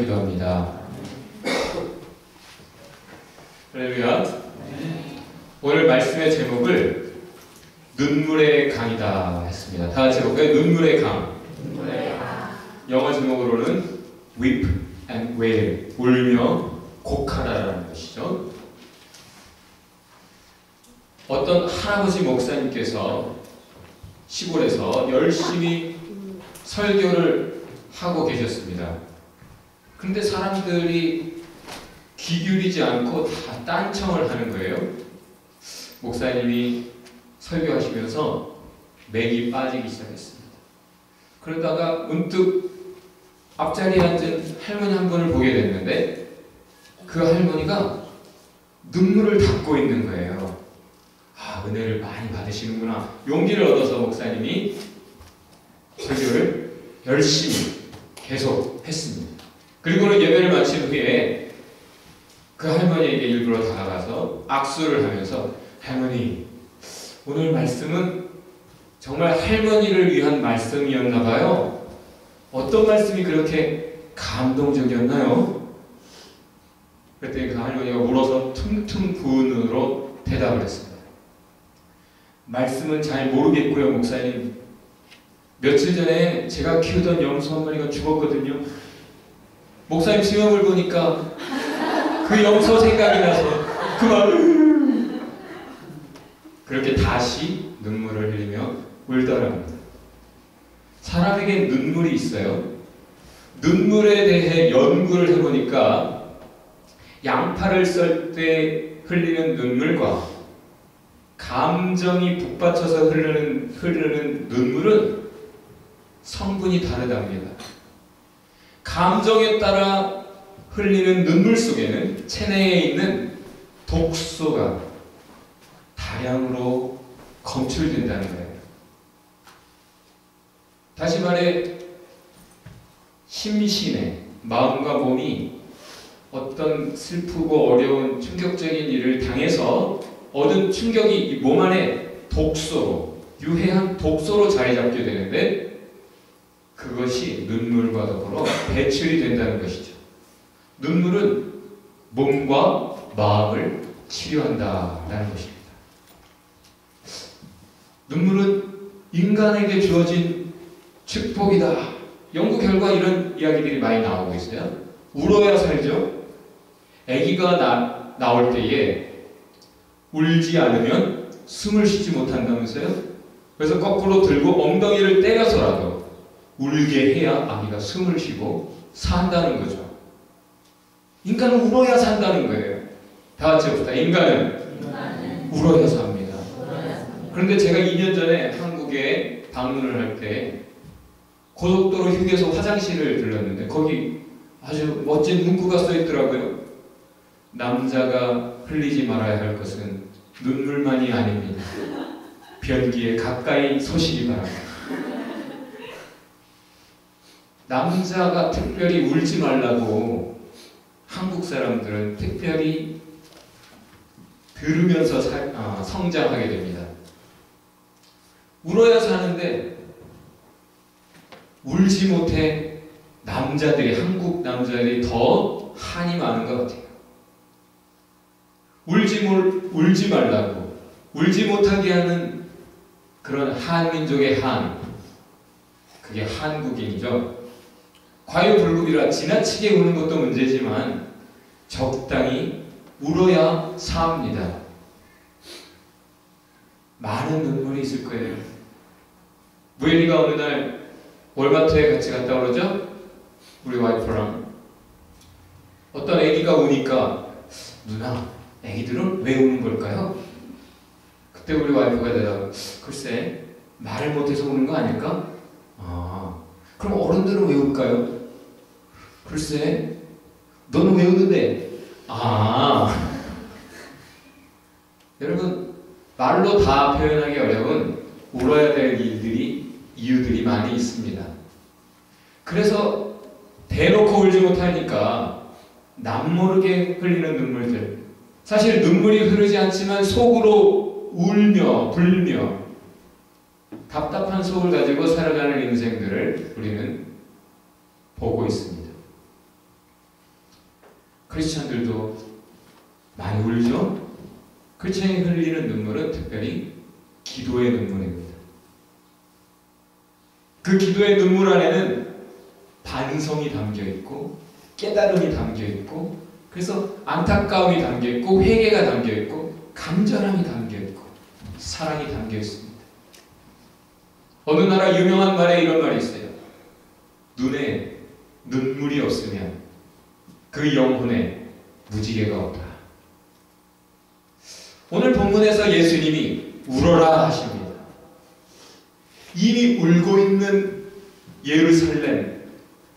기도합니다. 할렐루야. 오늘 말씀의 제목을 눈물의 강이다 했습니다. 다 같이 해볼까요? 눈물의 강. 영어 제목으로는 Weep and Wail, 울며 곡하다라는 것이죠. 어떤 할아버지 목사님께서 시골에서 열심히 설교를 하고 계셨습니다. 그런데 사람들이 귀 기울이지 않고 다 딴청을 하는 거예요. 목사님이 설교하시면서 맥이 빠지기 시작했습니다. 그러다가 문득 앞자리에 앉은 할머니 한 분을 보게 됐는데 그 할머니가 눈물을 닦고 있는 거예요. 아, 은혜를 많이 받으시는구나. 용기를 얻어서 목사님이 설교를 열심히 계속 했습니다. 그리고는 예배를 마친 후에 그 할머니에게 일부러 다가가서 악수를 하면서 할머니, 오늘 말씀은 정말 할머니를 위한 말씀이었나 봐요. 어떤 말씀이 그렇게 감동적이었나요? 그랬더니 그 할머니가 울어서 퉁퉁 부은 눈으로 대답을 했습니다. 말씀은 잘 모르겠고요, 목사님. 며칠 전에 제가 키우던 염소 한 마리가 죽었거든요. 목사님 수염을 보니까 그 염소 생각이 나서 그만 그렇게 다시 눈물을 흘리며 울더랍니다. 사람에게 눈물이 있어요. 눈물에 대해 연구를 해보니까 양파를 썰 때 흘리는 눈물과 감정이 북받쳐서 흐르는 눈물은 성분이 다르답니다. 감정에 따라 흘리는 눈물 속에는 체내에 있는 독소가 다량으로 검출된다는 거예요. 다시 말해 심신의 마음과 몸이 어떤 슬프고 어려운 충격적인 일을 당해서 얻은 충격이 이 몸 안에 독소로, 유해한 독소로 자리 잡게 되는데 그것이 눈물과 더불어 배출이 된다는 것이죠. 눈물은 몸과 마음을 치료한다라는 것입니다. 눈물은 인간에게 주어진 축복이다. 연구 결과 이런 이야기들이 많이 나오고 있어요. 울어야 살죠. 아기가 나올 때에 울지 않으면 숨을 쉬지 못한다면서요. 그래서 거꾸로 들고 엉덩이를 때려서라도 울게 해야 아기가 숨을 쉬고 산다는 거죠. 인간은 울어야 산다는 거예요. 다 같이 해봅시다. 인간은 울어야 삽니다. 그런데 제가 2년 전에 한국에 방문을 할 때 고속도로 휴게소 화장실을 들렀는데 거기 아주 멋진 문구가 써 있더라고요. 남자가 흘리지 말아야 할 것은 눈물만이 아닙니다. 변기에 가까이 서시기 바랍니다. 남자가 특별히 울지 말라고 한국 사람들은 특별히 들으면서 성장하게 됩니다. 울어야 사는데 울지 못해 한국 남자들이 더 한이 많은 것 같아요. 울지 말라고, 울지 못하게 하는 그런 한민족의 그게 한국인이죠. 과유불급이라 지나치게 우는 것도 문제지만 적당히 울어야 삽니다. 많은 눈물이 있을 거예요. 무엘이가 어느 날 월마트에 같이 갔다 오르죠? 우리 와이프랑. 어떤 아기가 우니까 누나, 아기들은 왜 우는 걸까요? 그때 우리 와이프가 대답, 글쎄 말을 못해서 우는 거 아닐까? 그럼 어른들은 왜 울까요? 글쎄 너는 왜 우는데? 여러분, 말로 다 표현하기 어려운 울어야 될 이유들이 많이 있습니다. 그래서 대놓고 울지 못하니까 남모르게 흘리는 눈물들, 사실 눈물이 흐르지 않지만 속으로 울며 불며 답답한 속을 가지고 살아가는 인생들을 우리는 보고 있습니다. 크리스찬들도 많이 울죠? 크리스찬이 흘리는 눈물은 특별히 기도의 눈물입니다. 그 기도의 눈물 안에는 반성이 담겨있고 깨달음이 담겨있고 그래서 안타까움이 담겨있고 회개가 담겨있고 간절함이 담겨있고 사랑이 담겨있습니다. 어느 나라 유명한 말에 이런 말이 있어요. 눈에 눈물이 없으면 그 영혼에 무지개가 없다. 오늘 본문에서 예수님이 울어라 하십니다. 이미 울고 있는 예루살렘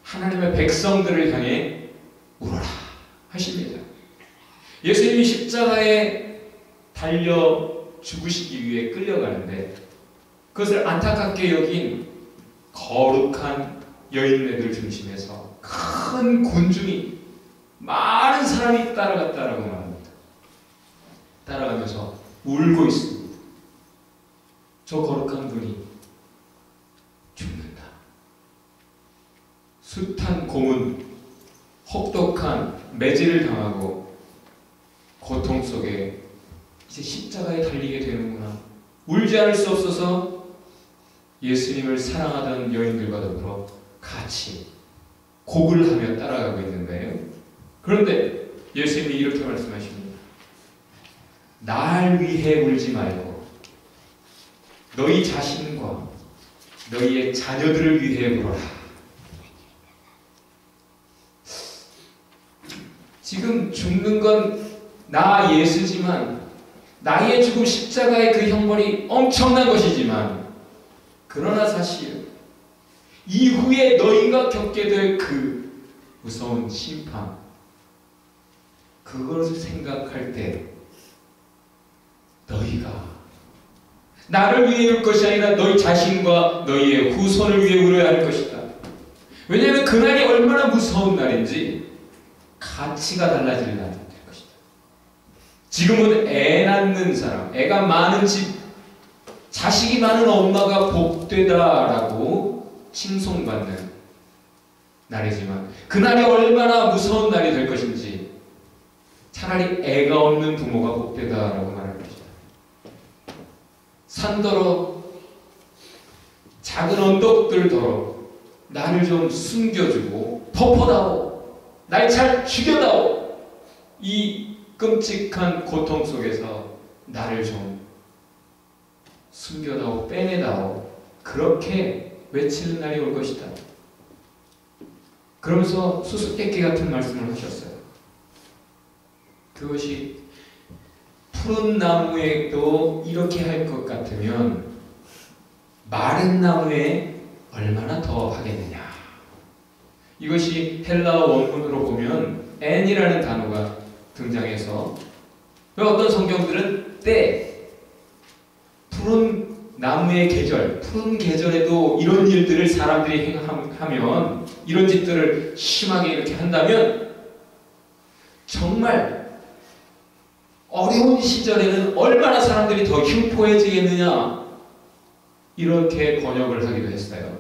하나님의 백성들을 향해 울어라 하십니다. 예수님이 십자가에 달려 죽으시기 위해 끌려가는데 그것을 안타깝게 여긴 거룩한 여인네들 중심에서 큰 군중이 많은 사람이 따라갔다라고 말합니다. 따라가면서 울고 있습니다. 저 거룩한 분이 죽는다. 숱한 고문, 혹독한 매질을 당하고 고통 속에 이제 십자가에 달리게 되는구나. 울지 않을 수 없어서 예수님을 사랑하던 여인들과 더불어 같이 곡을 하며 따라가고 있는 거예요. 그런데 예수님이 이렇게 말씀하십니다. 날 위해 울지 말고 너희 자신과 너희의 자녀들을 위해 울어라. 지금 죽는 건 나 예수지만 나의 죽음 십자가의 그 형벌이 엄청난 것이지만 그러나 사실 이후에 너희가 겪게 될 그 무서운 심판 그것을 생각할 때 너희가 나를 위해 울 것이 아니라 너희 자신과 너희의 후손을 위해 울어야 할 것이다. 왜냐하면 그날이 얼마나 무서운 날인지 가치가 달라질 날이 될 것이다. 지금은 애 낳는 사람, 애가 많은 집, 자식이 많은 엄마가 복되다라고 칭송받는 날이지만 그날이 얼마나 무서운 날이 될 것인지 차라리 애가 없는 부모가 복되다라고 말할 것이다. 산더러 작은 언덕들더러 나를 좀 숨겨주고 덮어다오, 날 잘 죽여다오, 이 끔찍한 고통 속에서 나를 좀 숨겨다오, 빼내다오, 그렇게 외치는 날이 올 것이다. 그러면서 수수께끼 같은 말씀을 하셨어요. 그것이 푸른 나무에도 이렇게 할 것 같으면 마른 나무에 얼마나 더 하겠느냐. 이것이 헬라어 원문으로 보면 N이라는 단어가 등장해서 어떤 성경들은 때, 푸른 나무의 계절, 푸른 계절에도 이런 일들을 사람들이 하면 이런 짓들을 심하게 이렇게 한다면 정말 어려운 시절에는 얼마나 사람들이 더 흉포해지겠느냐 이렇게 번역을 하기도 했어요.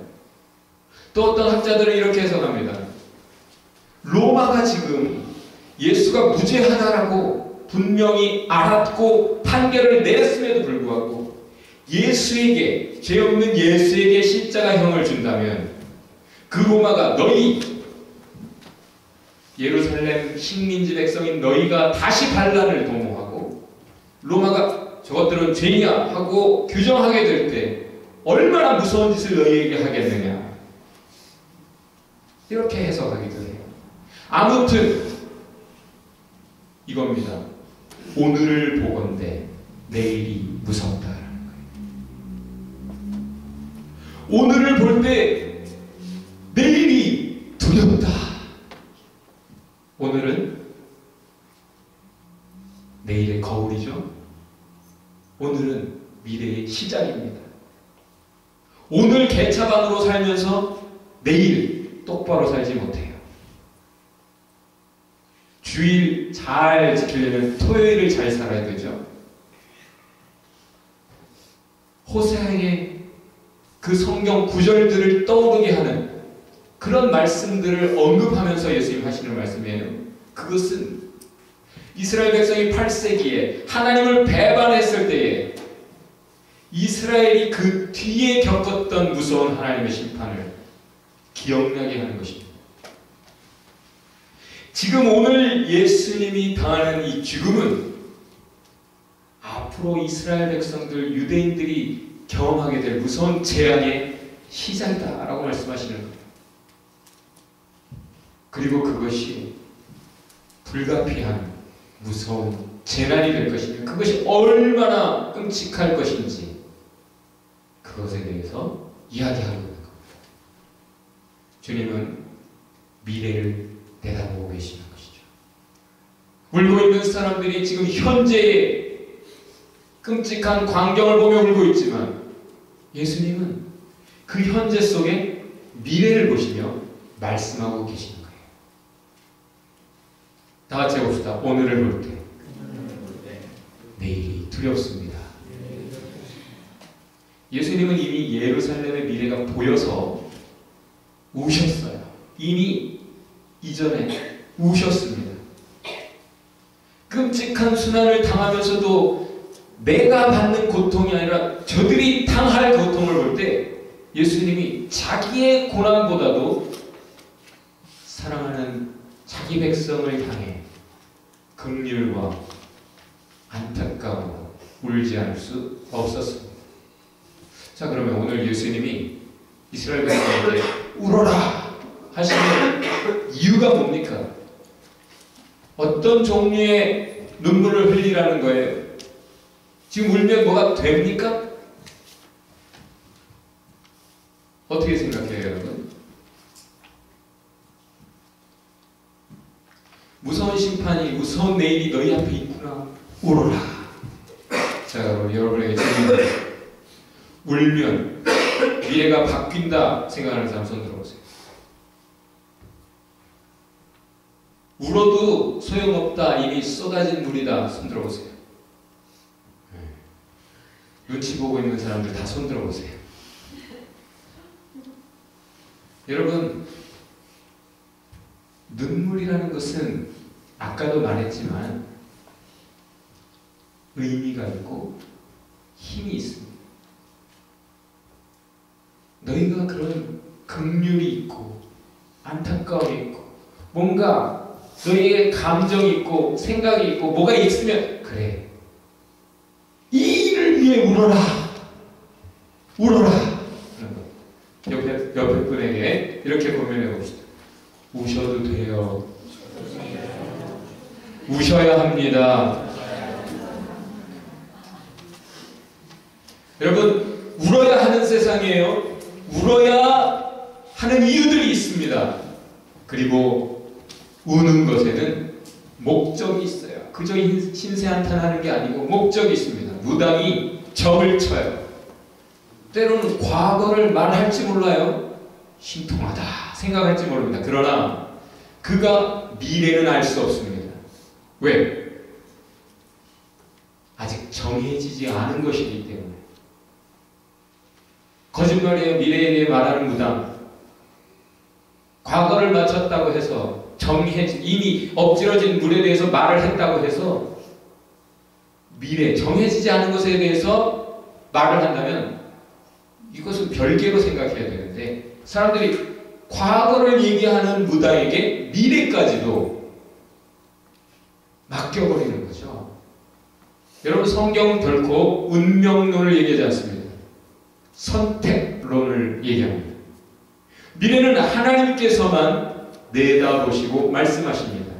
또 어떤 학자들은 이렇게 해석합니다. 로마가 지금 예수가 무죄하다라고 분명히 알았고 판결을 내렸음에도 불구하고 예수에게, 죄 없는 예수에게 십자가형을 준다면 그 로마가 너희 예루살렘 식민지 백성인 너희가 다시 반란을 도모하고 로마가 저것들은 죄냐 하고 규정하게 될 때 얼마나 무서운 짓을 너희에게 하겠느냐 이렇게 해석하기도 해요. 아무튼 이겁니다. 오늘을 보건대 내일이 무섭다라는 거예요. 오늘을 볼 때 내일이 두렵다. 오늘은 내일의 거울이죠. 오늘은 미래의 시작입니다. 오늘 개차반으로 살면서 내일 똑바로 살지 못해요. 주일 잘 지키려면 토요일을 잘 살아야 되죠. 호세아의 그 성경 구절들을 떠오르게 하는 그런 말씀들을 언급하면서 예수님 하시는 말씀이에요. 그것은 이스라엘 백성이 8세기에 하나님을 배반했을 때에 이스라엘이 그 뒤에 겪었던 무서운 하나님의 심판을 기억나게 하는 것입니다. 지금 오늘 예수님이 당하는 이 죽음은 앞으로 이스라엘 백성들, 유대인들이 경험하게 될 무서운 재앙의 시작이다 라고 말씀하시는 겁니다. 그리고 그것이 불가피한 무서운 재난이 될 것이며 그것이 얼마나 끔찍할 것인지 그것에 대해서 이야기하고 있는 겁니다. 주님은 미래를 내다보고 계시는 것이죠. 울고 있는 사람들이 지금 현재의 끔찍한 광경을 보며 울고 있지만 예수님은 그 현재 속에 미래를 보시며 말씀하고 계시는 거예요. 다 같이 해봅시다. 오늘을 볼 때 내일이 두렵습니다. 예수님은 이미 예루살렘의 미래가 보여서 우셨어요. 이미 이전에 우셨습니다. 끔찍한 순환을 당하면서도 내가 받는 고통이 아니라 저들이 당할 고통을 볼 때 예수님이 자기의 고난보다도 사랑하는 자기 백성을 향해 긍휼과 안타까움으로 울지 않을 수 없었습니다. 자, 그러면 오늘 예수님이 이스라엘 백성에게 울어라 하시는 이유가 뭡니까? 어떤 종류의 눈물을 흘리라는 거예요? 지금 울면 뭐가 됩니까? 어떻게 생각해요, 여러분? 무서운 심판이, 무서운 내일이 너희 앞에 있구나. 울어라. 자, 그럼 여러분에게 질문입니다. 울면 미래가 바뀐다 생각하는 사람 손 들어보세요. 울어도 소용없다. 이미 쏟아진 물이다. 손 들어보세요. 눈치 보고 있는 사람들 다 손 들어보세요. 여러분, 눈물이라는 것은 아까도 말했지만 의미가 있고 힘이 있습니다. 너희가 그런 긍휼이 있고 안타까움이 있고 뭔가 너희의 감정이 있고 생각이 있고 뭐가 있으면 그래, 이 일을 위해 울어라. 울어라. 옆에 분에게 이렇게 고민해 봅시다. 우셔도 돼요. 우셔야 합니다. 여러분, 울어야 하는 세상이에요. 울어야 하는 이유들이 있습니다. 그리고 우는 것에는 목적이 있어요. 그저 신세한탄하는 게 아니고 목적이 있습니다. 무당이 점을 쳐요. 때로는 과거를 말할지 몰라요. 신통하다 생각할지 모릅니다. 그러나 그가 미래는 알 수 없습니다. 왜? 아직 정해지지 않은 것이기 때문에. 거짓말이에요. 미래에 대해 말하는 무당. 과거를 맞췄다고 해서 이미 엎질러진 물에 대해서 말을 했다고 해서 미래, 정해지지 않은 것에 대해서 말을 한다면 이것은 별개로 생각해야 되는데 사람들이 과거를 얘기하는 무당에게 미래까지도 맡겨버리는 거죠. 여러분, 성경은 결코 운명론을 얘기하지 않습니다. 선택론을 얘기합니다. 미래는 하나님께서만 내다보시고 말씀하십니다.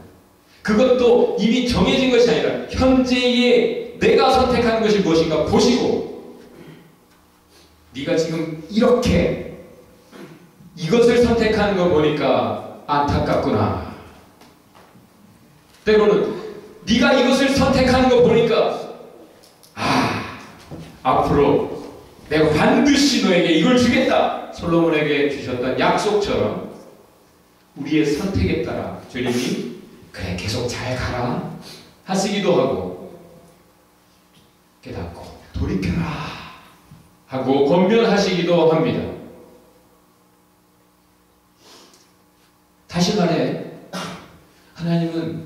그것도 이미 정해진 것이 아니라 현재의 내가 선택하는 것이 무엇인가 보시고 네가 지금 이렇게 이것을 선택하는 거 보니까 안타깝구나. 때로는 네가 이것을 선택하는 거 보니까 앞으로 내가 반드시 너에게 이걸 주겠다. 솔로몬에게 주셨던 약속처럼 우리의 선택에 따라 주님이 그래 계속 잘 가라 하시기도 하고 깨닫고 돌이켜라 하고 권면하시기도 합니다. 다시 말해 하나님은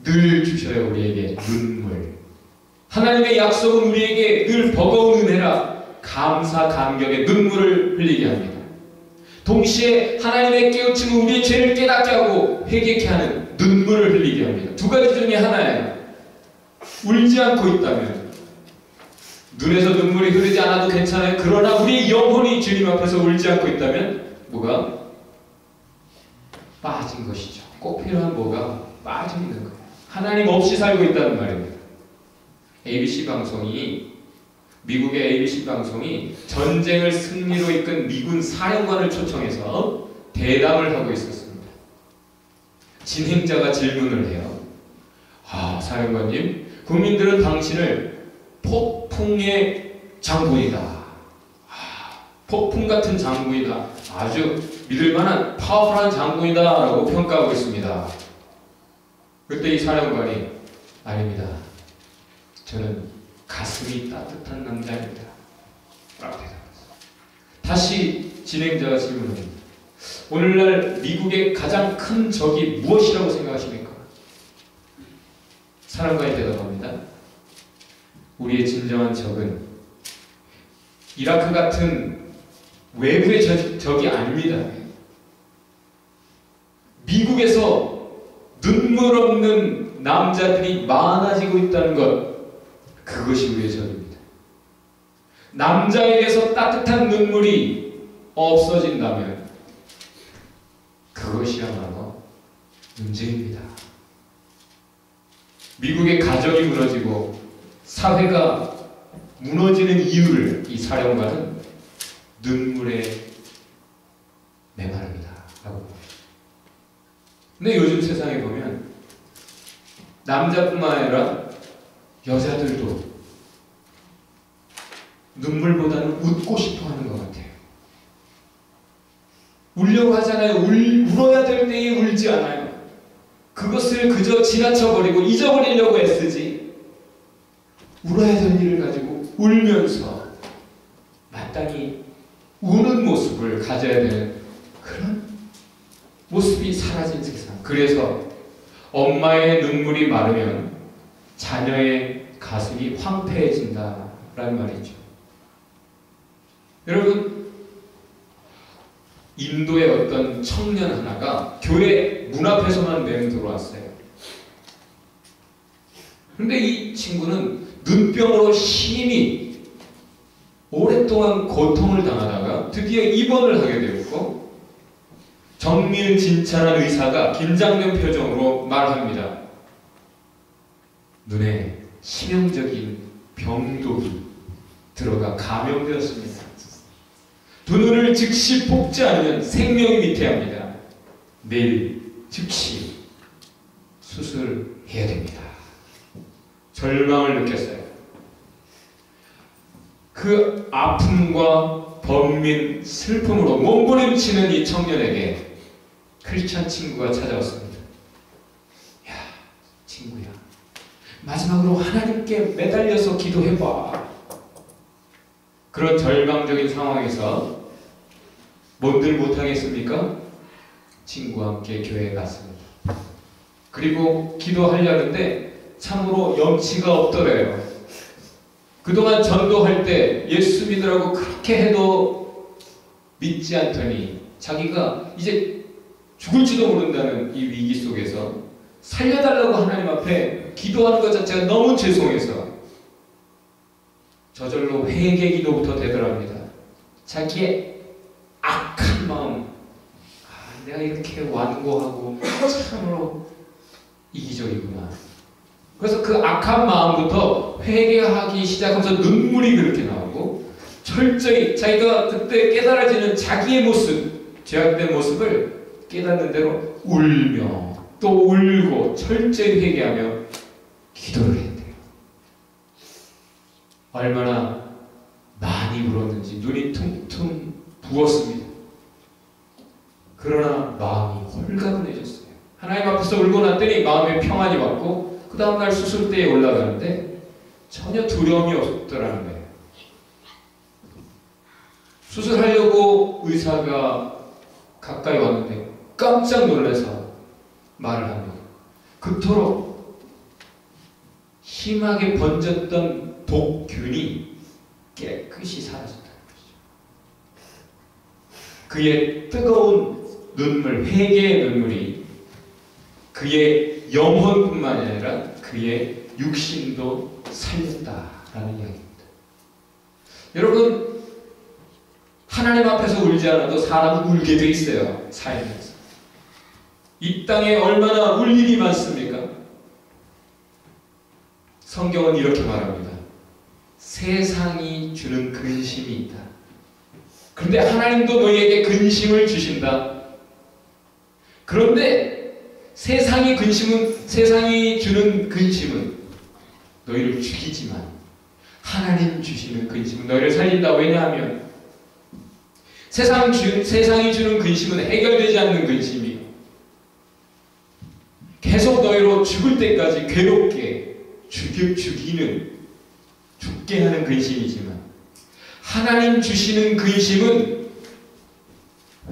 늘 주셔요. 우리에게 눈물. 하나님의 약속은 우리에게 늘 버거운 은혜라 감사 감격의 눈물을 흘리게 합니다. 동시에 하나님의 깨우침은 우리의 죄를 깨닫게 하고 회개케 하는 눈물을 흘리게 합니다. 두 가지 중에 하나예요. 울지 않고 있다면, 눈에서 눈물이 흐르지 않아도 괜찮아요. 그러나 우리의 영혼이 주님 앞에서 울지 않고 있다면 뭐가? 빠진 것이죠. 꼭 필요한 뭐가? 빠져 있는 거예요. 하나님 없이 살고 있다는 말입니다. 미국의 ABC 방송이 전쟁을 승리로 이끈 미군 사령관을 초청해서 대담을 하고 있었습니다. 진행자가 질문을 해요. 사령관님, 국민들은 당신을 폭풍의 장군이다. 폭풍 같은 장군이다. 아주 믿을만한 파워풀한 장군이다 라고 평가하고 있습니다. 그때 이 사령관이 아닙니다. 저는 가슴이 따뜻한 남자입니다. 라고 대답했습니다. 다시 진행자가 질문합니다. 오늘날 미국의 가장 큰 적이 무엇이라고 생각하십니까? 사령관이 대답합니다. 우리의 진정한 적은 이라크 같은 외부의 적이 아닙니다. 미국에서 눈물 없는 남자들이 많아지고 있다는 것, 그것이 우리의 적입니다. 남자에게서 따뜻한 눈물이 없어진다면 그것이야말로 문제입니다. 미국의 가정이 무너지고 사회가 무너지는 이유를 이 사령관은 눈물에 메마릅니다. 라고. 근데 요즘 세상에 보면 남자뿐만 아니라 여자들도 눈물보다는 웃고 싶어 하는 것 같아요. 울려고 하잖아요. 울어야 될 때에 울지 않아요. 그것을 그저 지나쳐버리고 잊어버리려고 애쓰지, 울어야 될 일을 가지고 울면서 마땅히 우는 모습을 가져야 되는 그런 모습이 사라진 세상. 그래서 엄마의 눈물이 마르면 자녀의 가슴이 황폐해진다라는 말이죠. 여러분, 인도의 어떤 청년 하나가 교회 문 앞에서만 맴돌아왔어요. 그런데 이 친구는 눈병으로 심히 오랫동안 고통을 당하다가 드디어 입원을 하게 되었고, 정밀진찰한 의사가 긴장된 표정으로 말합니다. 눈에 치명적인 병독이 들어가 감염되었습니다. 두 눈을 즉시 뽑지 않으면 생명이 위태합니다. 내일 즉시 수술해야 됩니다. 절망을 느꼈어요. 그 아픔과 번민, 슬픔으로 몸부림치는 이 청년에게 크리스찬 친구가 찾아왔습니다. 야, 친구야, 마지막으로 하나님께 매달려서 기도해봐. 그런 절망적인 상황에서 뭔들 못하겠습니까? 친구와 함께 교회에 갔습니다. 그리고 기도하려는데 참으로 염치가 없더래요. 그동안 전도할 때 예수 믿으라고 그렇게 해도 믿지 않더니 자기가 이제 죽을지도 모른다는 이 위기 속에서 살려달라고 하나님 앞에 기도하는 것 자체가 너무 죄송해서 저절로 회개 기도부터 되더랍니다. 자기의 악한 마음, 내가 이렇게 완고하고 참으로 이기적이구나. 그래서 그 악한 마음부터 회개하기 시작하면서 눈물이 그렇게 나오고, 철저히 자기가 그때 깨달아지는 자기의 모습, 죄악된 모습을 깨닫는 대로 울며 또 울고 철저히 회개하며 기도를 했대요. 얼마나 많이 울었는지 눈이 퉁퉁 부었습니다. 그러나 마음이 홀가분해졌어요. 하나님 앞에서 울고 났더니 마음에 평안이 왔고, 그 다음날 수술대에 올라가는데 전혀 두려움이 없더라는 거예요. 수술하려고 의사가 가까이 왔는데 깜짝 놀라서 말을 합니다. 그토록 심하게 번졌던 독균이 깨끗이 사라졌다는 것이죠. 그의 뜨거운 눈물, 회개의 눈물이 그의 영혼뿐만 아니라 그의 육신도 살렸다라는 이야기입니다. 여러분, 하나님 앞에서 울지 않아도 사람은 울게 돼 있어요. 살면서. 이 땅에 얼마나 울 일이 많습니까? 성경은 이렇게 말합니다. 세상이 주는 근심이 있다. 그런데 하나님도 너희에게 근심을 주신다. 그런데 세상이 주는 근심은 너희를 죽이지만 하나님 주시는 근심은 너희를 살린다. 왜냐하면 세상이 주는 근심은 해결되지 않는 근심이에요. 계속 너희로 죽을 때까지 괴롭게 죽게 하는 근심이지만 하나님 주시는 근심은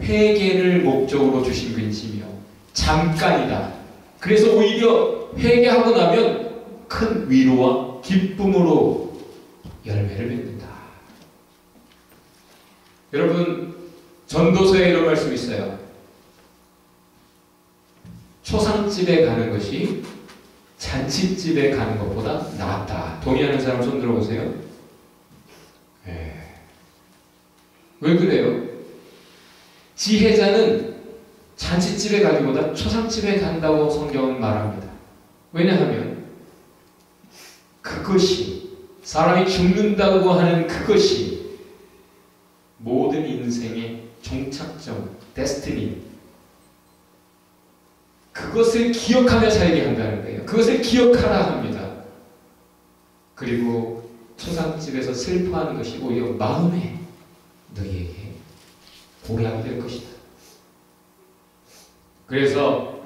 회개를 목적으로 주신 근심이요. 잠깐이다. 그래서 오히려 회개하고 나면 큰 위로와 기쁨으로 열매를 맺는다. 여러분, 전도서에 이런 말씀이 있어요. 초상집에 가는 것이 잔치집에 가는 것보다 낫다. 동의하는 사람 손 들어보세요. 왜 그래요? 지혜자는 잔치집에 가기보다 초상집에 간다고 성경은 말합니다. 왜냐하면 그것이, 사람이 죽는다고 하는 그것이 모든 인생의 종착점, 데스티니, 그것을 기억하며 살게 한다는 거예요. 그것을 기억하라 합니다. 그리고 초상집에서 슬퍼하는 것이 오히려 마음에 너희에게 고약이 될 것이다. 그래서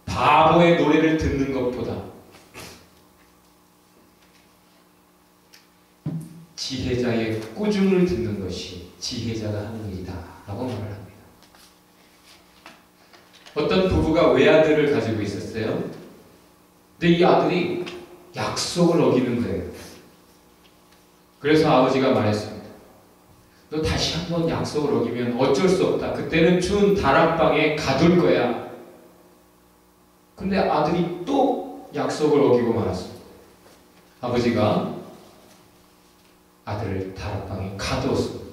바보의 노래를 듣는 것보다 지혜자의 꾸중을 듣는 것이 지혜자가 하는 일이다 라고 말을 합니다. 어떤 부부가 외아들을 가지고 있었어요. 근데 이 아들이 약속을 어기는 거예요. 그래서 아버지가 말했습니다. 너 다시 한번 약속을 어기면 어쩔 수 없다. 그때는 추운 다락방에 가둘 거야. 근데 아들이 또 약속을 어기고 말았습니다. 아버지가 아들을 다락방에 가두었습니다.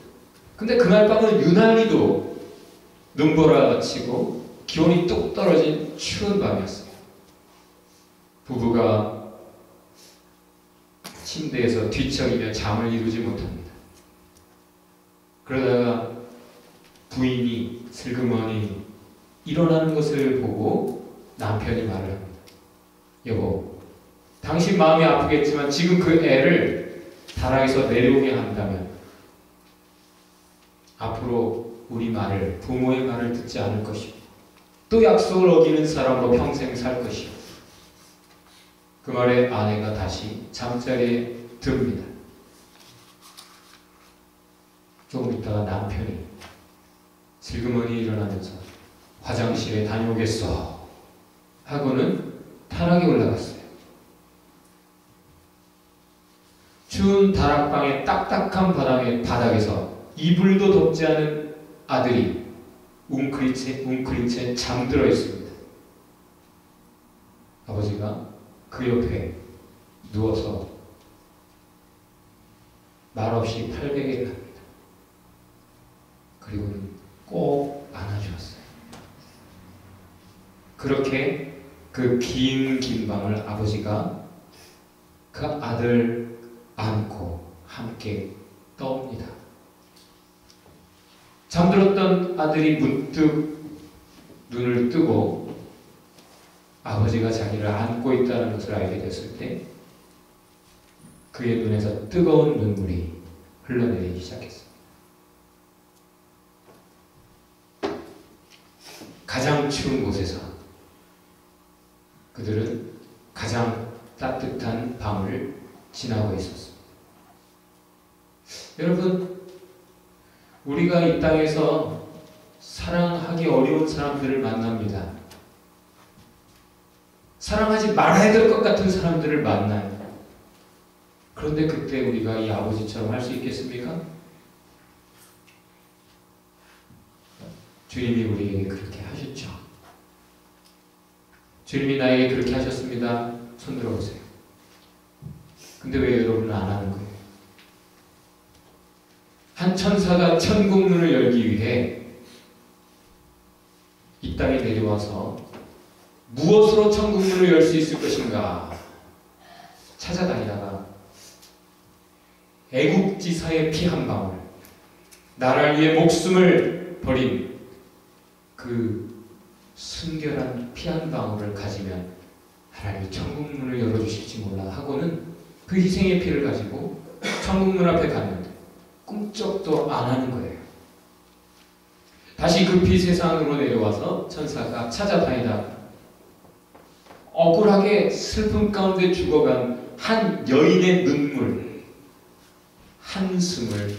근데 그날 밤은 유난히도 눈보라가 치고 기온이 뚝 떨어진 추운 밤이었어요. 부부가 침대에서 뒤척이며 잠을 이루지 못합니다. 그러다가 부인이 슬그머니 일어나는 것을 보고 남편이 말을 합니다. 여보, 당신 마음이 아프겠지만 지금 그 애를 다락에서 내려오게 한다면 앞으로 우리 말을, 부모의 말을 듣지 않을 것이고 또 약속을 어기는 사람으로 평생 살 것이고. 그 말에 아내가 다시 잠자리에 듭니다. 조금 있다가 남편이 슬그머니 일어나면서 화장실에 다녀오겠어 하고는 타락에 올라갔어요. 추운 다락방의 딱딱한 바닥에서 이불도 덮지 않은 아들이 웅크린 채 잠들어 있습니다. 아버지가 그 옆에 누워서 말없이 팔베개를 합니다. 그리고는 꼭 안아주었어요. 그렇게 그 긴 밤을 아버지가 그 아들 안고 함께 떠옵니다. 잠들었던 아들이 문득 눈을 뜨고 아버지가 자기를 안고 있다는 것을 알게 됐을 때 그의 눈에서 뜨거운 눈물이 흘러내리기 시작했습니다. 가장 추운 곳에서 그들은 가장 따뜻한 밤을 지나고 있었습니다. 여러분, 우리가 이 땅에서 사랑하기 어려운 사람들을 만납니다. 사랑하지 말아야 될 것 같은 사람들을 만나요. 그런데 그때 우리가 이 아버지처럼 할 수 있겠습니까? 주님이 우리에게 그렇게 하셨죠. 주님이 나에게 그렇게 하셨습니다. 손 들어보세요. 근데 왜 여러분은 안 하는 거예요? 한 천사가 천국 문을 열기 위해 이 땅에 내려와서 무엇으로 천국 문을 열 수 있을 것인가 찾아다니다가 애국지사의 피 한 방울, 나라를 위해 목숨을 버린 그 순결한 피 한 방울을 가지면 하나님이 천국 문을 열어주실지 몰라 하고는 그 희생의 피를 가지고 천국 문 앞에 갔는데 꿈쩍도 안 하는 거예요. 다시 급히 세상으로 내려와서 천사가 찾아다니다가 억울하게 슬픔 가운데 죽어간 한 여인의 눈물, 한숨을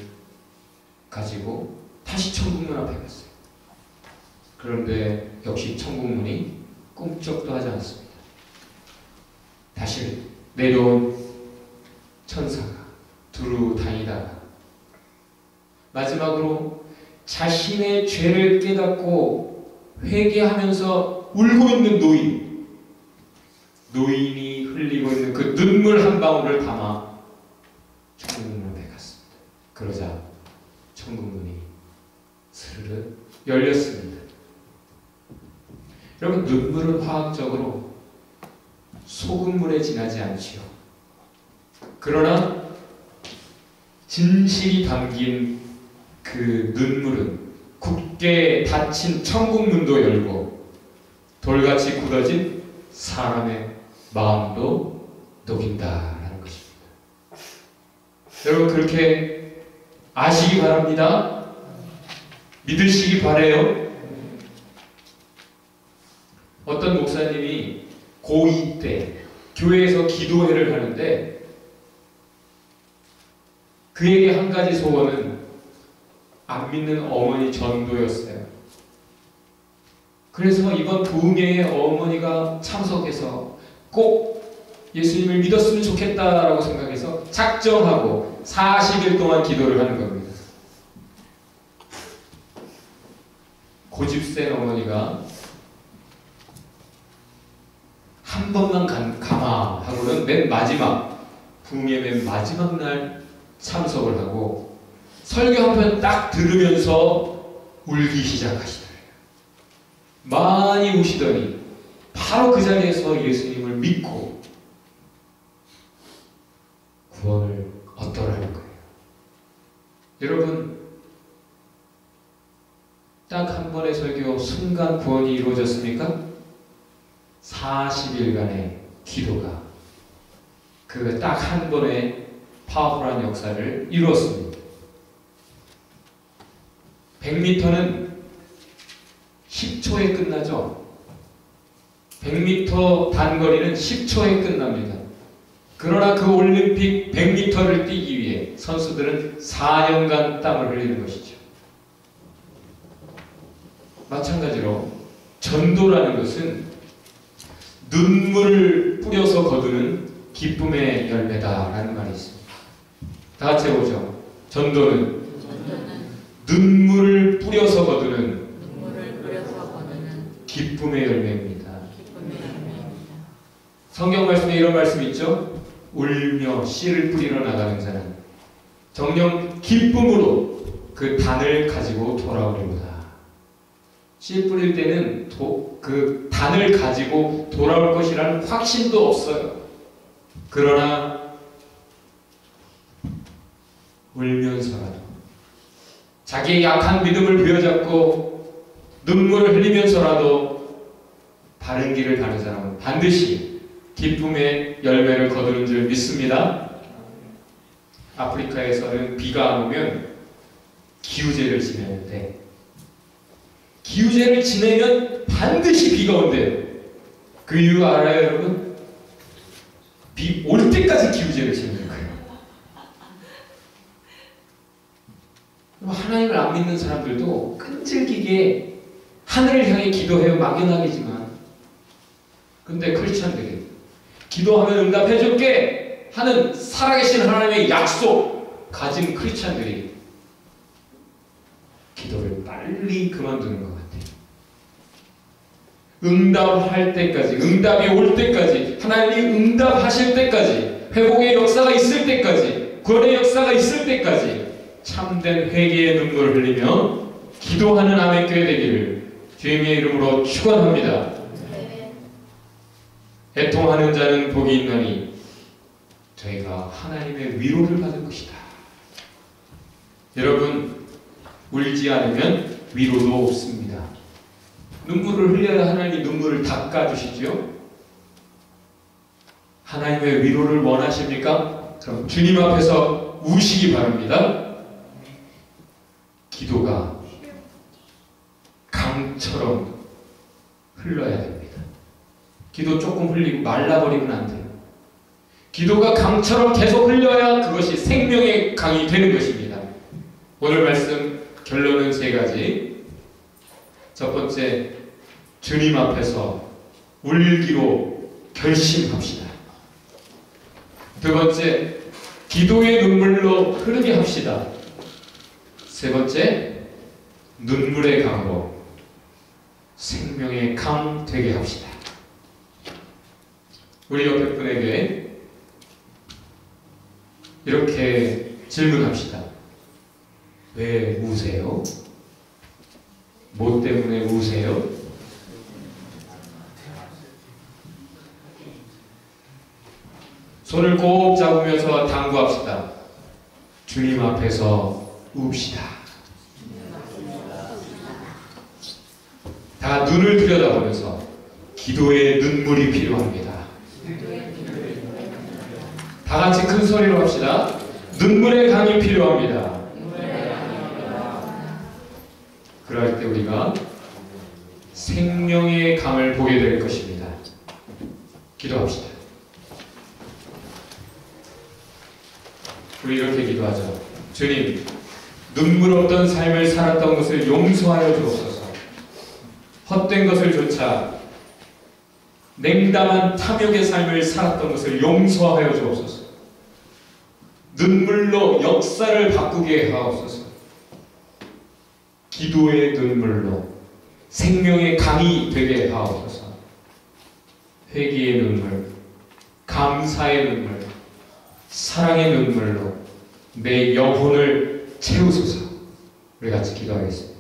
가지고 다시 천국문 앞에 갔어요. 그런데 역시 천국문이 꿈쩍도 하지 않습니다. 다시 내려온 천사가 두루 다니다가 마지막으로 자신의 죄를 깨닫고 회개하면서 울고 있는 노인이 흘리고 있는 그 눈물 한 방울을 담아 천국문 앞에 갔습니다. 그러자 천국문이 스르르 열렸습니다. 여러분, 눈물은 화학적으로 소금물에 지나지 않지요. 그러나 진실이 담긴 그 눈물은 굳게 닫힌 천국문도 열고 돌같이 굳어진 사람의 마음도 녹인다라는 것입니다. 여러분, 그렇게 아시기 바랍니다. 믿으시기 바래요. 어떤 목사님이 고2 때 교회에서 기도회를 하는데 그에게 한 가지 소원은 안 믿는 어머니 전도였어요. 그래서 이번 부흥회에 어머니가 참석해서 꼭 예수님을 믿었으면 좋겠다라고 생각해서 작정하고 40일 동안 기도를 하는 겁니다. 고집센 어머니가 한 번만 가마 하고는 맨 마지막 부흥회 맨 마지막 날 참석을 하고 설교 한 편 딱 들으면서 울기 시작하시더래요. 많이 우시더니 바로 그 자리에서 예수님을 믿고 구원을 얻더라는 거예요. 여러분, 딱 한 번의 설교 순간 구원이 이루어졌습니까? 40일간의 기도가 그 딱 한 번의 파워풀한 역사를 이루었습니다. 100m는 10초에 끝나죠. 100m 단거리는 10초에 끝납니다. 그러나 그 올림픽 100m를 뛰기 위해 선수들은 4년간 땀을 흘리는 것이죠. 마찬가지로 전도라는 것은 눈물을 뿌려서 거두는 기쁨의 열매다라는 말이 있습니다. 다 같이 해보죠. 전도는 눈물을 뿌려서 거두는 기쁨의 열매입니다. 성경 말씀에 이런 말씀이 있죠. 울며 씨를 뿌리러 나가는 자는 정녕 기쁨으로 그 단을 가지고 돌아오리로다. 씨 뿌릴 때는 그 단을 가지고 돌아올 것이라는 확신도 없어요. 그러나 울면서라도 자기의 약한 믿음을 부여잡고 눈물을 흘리면서라도 바른 길을 가는 사람은 반드시 기쁨의 열매를 거두는 줄 믿습니다. 아프리카에서는 비가 안 오면 기우제를 지내는데 기우제를 지내면 반드시 비가 온대요. 그 이유 알아요, 여러분? 비 올 때까지 기우제를 지내는 거예요. 하나님을 안 믿는 사람들도 끈질기게 하늘을 향해 기도해요. 막연하게지만 근데 크리스천들이 기도하면 응답해줄게 하는 살아계신 하나님의 약속 가진 크리스천들이 기도를 빨리 그만두는 것 같아요. 응답할 때까지, 응답이 올 때까지, 하나님이 응답하실 때까지, 회복의 역사가 있을 때까지, 구원의 역사가 있을 때까지 참된 회개의 눈물을 흘리며 기도하는 아멘교회 되기를 주님의 이름으로 축원합니다. 애통하는 자는 복이 있나니 저희가 하나님의 위로를 받을 것이다. 여러분, 울지 않으면 위로도 없습니다. 눈물을 흘려야 하나님이 눈물을 닦아주시죠. 하나님의 위로를 원하십니까? 그럼 주님 앞에서 우시기 바랍니다. 기도가 강처럼 흘러야 됩니다. 기도 조금 흘리고 말라버리면 안 돼요. 기도가 강처럼 계속 흘려야 그것이 생명의 강이 되는 것입니다. 오늘 말씀 결론은 세 가지. 첫 번째, 주님 앞에서 울기로 결심합시다. 두 번째, 기도의 눈물로 흐르게 합시다. 세 번째, 눈물의 강으로 생명의 강 되게 합시다. 우리 옆에 분에게 이렇게 질문합시다. 왜 우세요? 뭐 때문에 우세요? 손을 꼭 잡으면서 당부합시다. 주님 앞에서 웁시다. 다 눈을 들여다보면서 기도의 눈물이 필요합니다. 다 같이 큰 소리로 합시다. 눈물의 강이 필요합니다. 그럴 때 우리가 생명의 강을 보게 될 것입니다. 기도합시다. 우리 이렇게 기도하죠. 주님, 눈물 없던 삶을 살았던 것을 용서하여 주옵소서. 헛된 것을 조차 냉담한 탐욕의 삶을 살았던 것을 용서하여 주옵소서. 눈물로 역사를 바꾸게 하옵소서. 기도의 눈물로 생명의 강이 되게 하옵소서. 회개의 눈물, 감사의 눈물, 사랑의 눈물로 내 영혼을 채우소서. 우리 같이 기도하겠습니다.